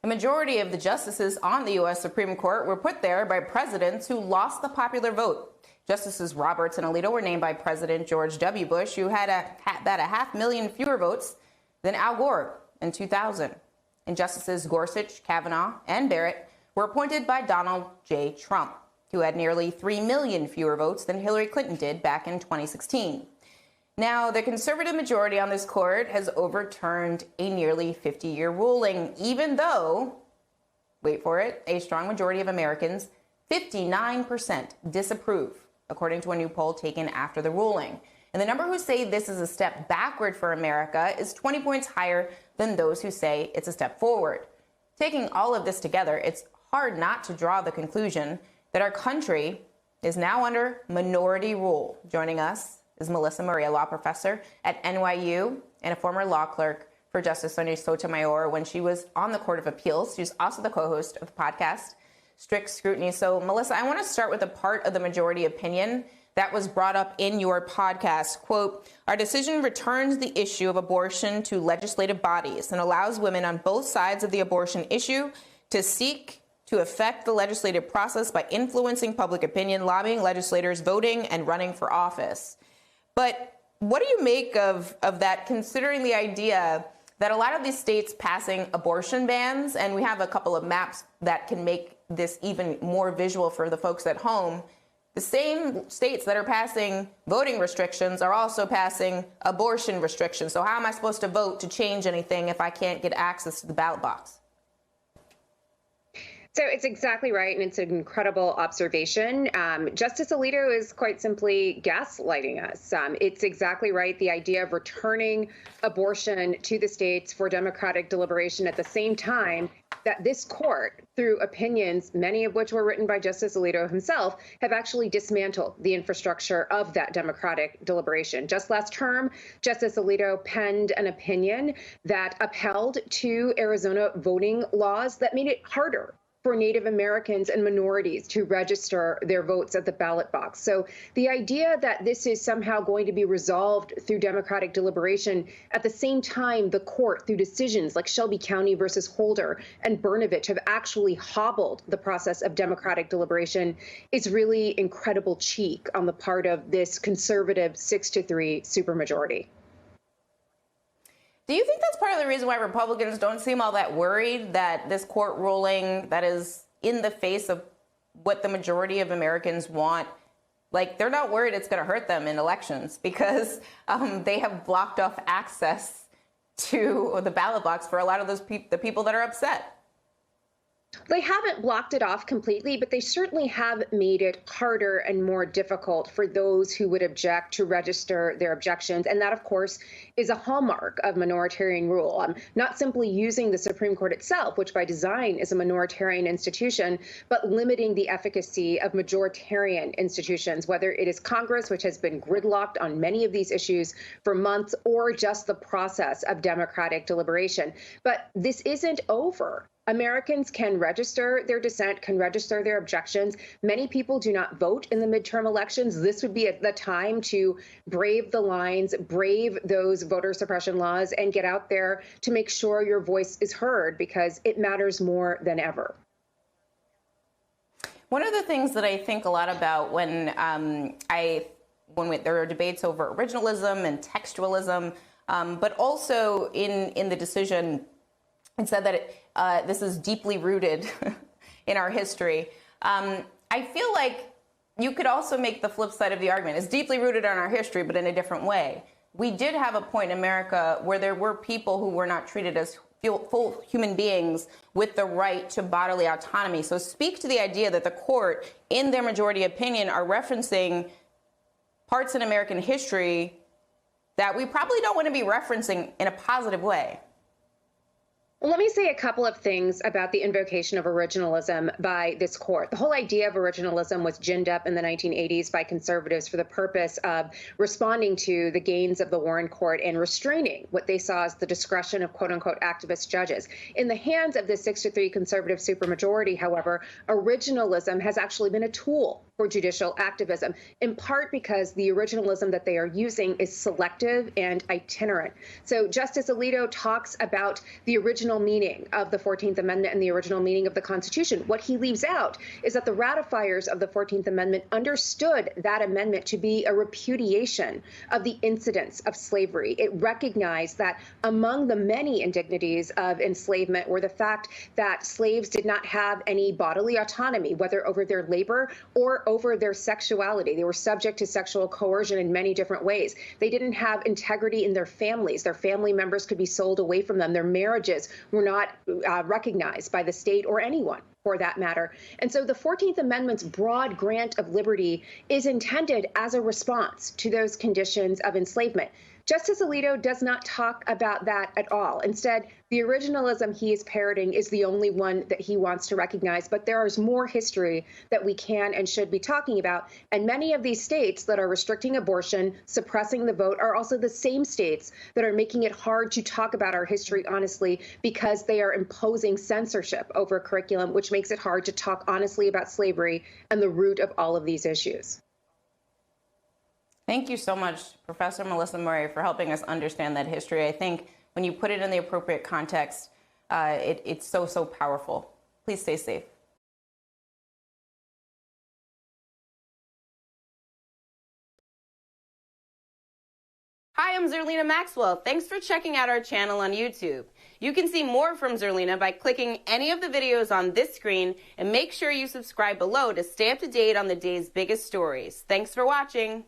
A majority of the justices on the U.S. Supreme Court were put there by presidents who lost the popular vote. Justices Roberts and Alito were named by President George W. Bush, who had about 500,000 fewer votes than Al Gore in 2000. And Justices Gorsuch, Kavanaugh, and Barrett were appointed by Donald J. Trump, who had nearly 3 million fewer votes than Hillary Clinton did back in 2016. Now, the conservative majority on this court has overturned a nearly 50-year ruling, even though, wait for it, a strong majority of Americans, 59%, disapprove, according to a new poll taken after the ruling. And the number who say this is a step backward for America is 20 points higher than those who say it's a step forward. Taking all of this together, it's hard not to draw the conclusion that our country is now under minority rule. Joining us is Melissa Murray, a law professor at NYU and a former law clerk for Justice Sonia Sotomayor when she was on the Court of Appeals. She's also the co-host of the podcast Strict Scrutiny. So, Melissa, I want to start with a part of the majority opinion that was brought up in your podcast. Quote, our decision returns the issue of abortion to legislative bodies and allows women on both sides of the abortion issue to seek to affect the legislative process by influencing public opinion, lobbying legislators, voting, and running for office. But what do you make of that, considering the idea that a lot of these states passing abortion bans, and we have a couple of maps that can make this even more visual for the folks at home, the same states that are passing voting restrictions are also passing abortion restrictions. So how am I supposed to vote to change anything if I can't get access to the ballot box? So it's exactly right, and it's an incredible observation. Justice Alito is quite simply gaslighting us. It's exactly right, the idea of returning abortion to the states for democratic deliberation at the same time that this court, through opinions, many of which were written by Justice Alito himself, have actually dismantled the infrastructure of that democratic deliberation. Just last term, Justice Alito penned an opinion that upheld 2 Arizona voting laws that made it harder for Native Americans and minorities to register their votes at the ballot box. So the idea that this is somehow going to be resolved through democratic deliberation, at the same time, the court, through decisions like Shelby County versus Holder and Brnovich, have actually hobbled the process of democratic deliberation, is really incredible cheek on the part of this conservative 6-3 supermajority. Do you think that's part of the reason why Republicans don't seem all that worried that this court ruling that is in the face of what the majority of Americans want, like they're not worried it's going to hurt them in elections because they have blocked off access to the ballot box for a lot of those the people that are upset? They haven't blocked it off completely, but they certainly have made it harder and more difficult for those who would object to register their objections. And that, of course, is a hallmark of minoritarian rule. Not simply using the Supreme Court itself, which by design is a minoritarian institution, but limiting the efficacy of majoritarian institutions, whether it is Congress, which has been gridlocked on many of these issues for months, or just the process of democratic deliberation. But this isn't over. Americans can register their dissent, can register their objections. Many people do not vote in the midterm elections. This would be the time to brave the lines, brave those voter suppression laws, and get out there to make sure your voice is heard, because it matters more than ever. One of the things that I think a lot about when there are debates over originalism and textualism, but also in the decision, it said that this is deeply rooted in our history. I feel like you could also make the flip side of the argument. It's deeply rooted in our history, but in a different way. We did have a point in America where there were people who were not treated as full human beings with the right to bodily autonomy. So speak to the idea that the court, in their majority opinion, are referencing parts in American history that we probably don't want to be referencing in a positive way. Well, let me say a couple of things about the invocation of originalism by this court. The whole idea of originalism was ginned up in the 1980s by conservatives for the purpose of responding to the gains of the Warren Court and restraining what they saw as the discretion of quote-unquote activist judges. In the hands of the 6-3 conservative supermajority, however, originalism has actually been a tool for judicial activism, in part because the originalism that they are using is selective and itinerant. So Justice Alito talks about the original meaning of the 14th Amendment and the original meaning of the Constitution. What he leaves out is that the ratifiers of the 14th Amendment understood that amendment to be a repudiation of the incidents of slavery. It recognized that among the many indignities of enslavement were the fact that slaves did not have any bodily autonomy, whether over their labor or over their sexuality. They were subject to sexual coercion in many different ways. They didn't have integrity in their families. Their family members could be sold away from them. Their marriages were not recognized by the state or anyone, for that matter. And so the 14th Amendment's broad grant of liberty is intended as a response to those conditions of enslavement. Justice Alito does not talk about that at all. Instead, the originalism he is parroting is the only one that he wants to recognize. But there is more history that we can and should be talking about. And many of these states that are restricting abortion, suppressing the vote, are also the same states that are making it hard to talk about our history honestly because they are imposing censorship over curriculum, which makes it hard to talk honestly about slavery and the root of all of these issues. Thank you so much, Professor Melissa Murray, for helping us understand that history. I think when you put it in the appropriate context, it's so powerful. Please stay safe. Hi, I'm Zerlina Maxwell. Thanks for checking out our channel on YouTube. You can see more from Zerlina by clicking any of the videos on this screen, and make sure you subscribe below to stay up to date on the day's biggest stories. Thanks for watching.